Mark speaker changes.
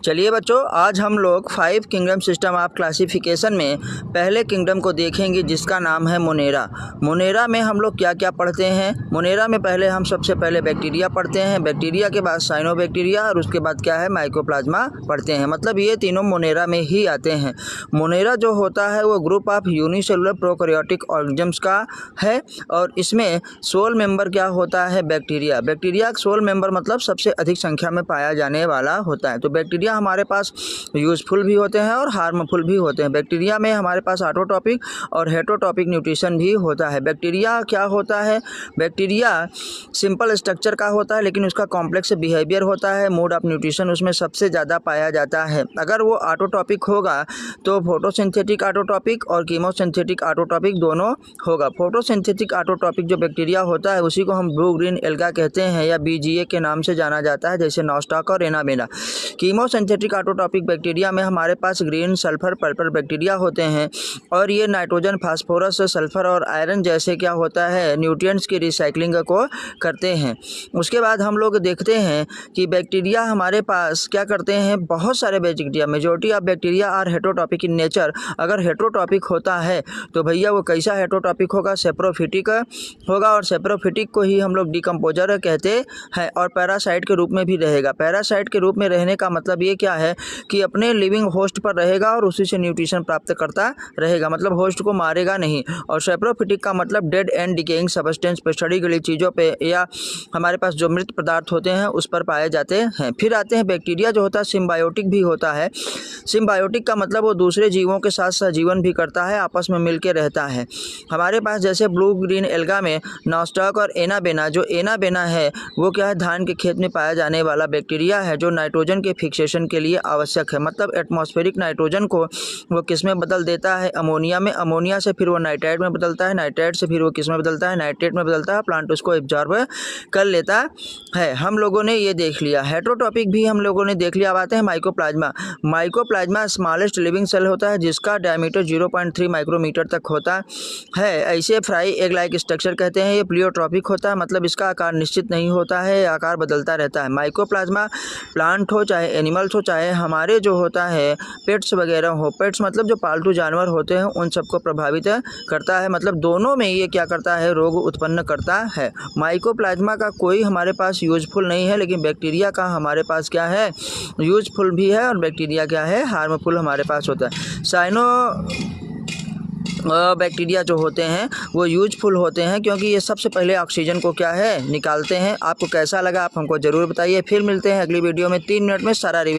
Speaker 1: चलिए बच्चों, आज हम लोग 5 किंगडम सिस्टम ऑफ क्लासिफिकेशन में पहले किंगडम को देखेंगे जिसका नाम है मोनेरा। मोनेरा में हम लोग क्या क्या पढ़ते हैं? मोनेरा में पहले हम सबसे पहले बैक्टीरिया पढ़ते हैं, बैक्टीरिया के बाद साइनोबैक्टीरिया और उसके बाद क्या है माइकोप्लाज्मा पढ़ते हैं। मतलब ये तीनों मोनेरा में ही आते हैं। मोनेरा जो होता है वो group of unicellular prokaryotic organisms का है और इसमें सोल मेंबर क्या होता है? बैक्टीरिया। बैक्टीरिया सोल मेंबर मतलब सबसे अधिक संख्या में पाया जाने वाला होता है। तो बैक्टीरिया हमारे पास यूजफुल भी होते हैं और हार्मफुल भी होते हैं। बैक्टीरिया में हमारे पास ऑटोटॉपिक और हेटरोटॉपिक न्यूट्रिशन भी होता है। बैक्टीरिया क्या होता है? बैक्टीरिया सिंपल स्ट्रक्चर का होता है लेकिन उसका कॉम्प्लेक्स बिहेवियर होता है। मोड ऑफ न्यूट्रिशन उसमें सबसे ज़्यादा पाया जाता है। अगर वो ऑटोटॉपिक होगा तो फोटोसिंथेटिक ऑटोटॉपिक और कीमोसिंथेटिक ऑटोटॉपिक दोनों होगा। फोटोसिंथेटिक ऑटोटॉपिक जो बैक्टीरिया होता है उसी को हम ब्लू ग्रीन एल्गा कहते हैं या BGA के नाम से जाना जाता है, जैसे नॉस्टॉक और एनाबेना। कीमोसिंथेटिक ऑटोटॉपिक बैक्टीरिया में हमारे पास ग्रीन, सल्फर, पर्पल बैक्टीरिया होते हैं और ये नाइट्रोजन, फास्फोरस, सल्फर और आयरन जैसे क्या होता है न्यूट्रिएंट्स की रिसाइकलिंग को करते हैं। उसके बाद हम लोग देखते हैं कि बैक्टीरिया हमारे पास क्या करते हैं, बहुत सारे bacteria, majority of bacteria are heterotrophic in nature. अगर हेटरोटॉपिक होता है तो भैया वो कैसा हेटरोटॉपिक होगा? सेप्रोफिटिक होगा और सेप्रोफिटिक को ही हम लोग डिकम्पोजर कहते हैं और पैरासाइट के रूप में भी रहेगा। पैरासाइट के रूप में रहने का मतलब ये क्या है कि अपने लिविंग होस्ट पर रहेगा और उसी से न्यूट्रिशन प्राप्त करता रहेगा, मतलब होस्ट को मारेगा नहीं। और सेप्रोफिटिक का मतलब डेड एंड डिकेइंग सब्सटेंस पे, सड़ी गली चीज़ों पे या हमारे पास जो मृत पदार्थ होते हैं उस पर पाए जाते हैं। फिर आते हैं बैक्टीरिया जो होता है सिम्बायोटिक भी होता है। सिम्बायोटिक का मतलब वो दूसरे जीवों के साथ सहजीवन भी करता है, आपस में मिलकर रहता है। हमारे पास जैसे ब्लू ग्रीन एल्गा में नॉस्टॉक और एनाबेना, जो एनाबेना है वो क्या है, धान के खेत में पाया जाने वाला बैक्टीरिया है जो नाइट्रोजन के फिक्सेशन के लिए आवश्यक है। मतलब एटमॉस्फेरिक नाइट्रोजन को वो किस में बदल देता है? अमोनिया में। अमोनिया से फिर वो नाइट्राइट में बदलता है, नाइट्राइट से फिर वो किस में बदलता है? नाइट्रेट में बदलता है। प्लांट उसको एब्जॉर्ब कर लेता है। हम लोगों ने ये देख लिया। हेटरोटॉपिक भी हम लोगों ने देख लिया। अब आते हैं mycoplasma. Mycoplasma smallest living cell होता है जिसका डायमीटर 0.3 माइक्रोमीटर तक होता है। ऐसे फ्राई एग लाइक स्ट्रक्चर कहते हैं। ये प्लियोट्रॉपिक होता है, मतलब इसका आकार निश्चित नहीं होता है, आकार बदलता रहता है। माइकोप्लाज्मा प्लांट हो चाहे एनिमल्स हो चाहे हमारे जो होता है पेट्स वगैरह हो, पेट्स मतलब जो पालतू जानवर होते हैं उन सबको प्रभावित करता है। मतलब दोनों में ये क्या करता है, रोग उत्पन्न करता है। माइकोप्लाज्मा का कोई हमारे पास यूजफुल नहीं है लेकिन बैक्टीरिया का हमारे पास क्या है, यूजफुल भी है और बैक्टीरिया क्या है, हार्मफुल हमारे पास होता है। साइनो बैक्टीरिया जो होते हैं वो यूजफुल होते हैं क्योंकि ये सबसे पहले ऑक्सीजन को क्या है, निकालते हैं। आपको कैसा लगा आप हमको ज़रूर बताइए। फिर मिलते हैं अगली वीडियो में 3 मिनट में सारा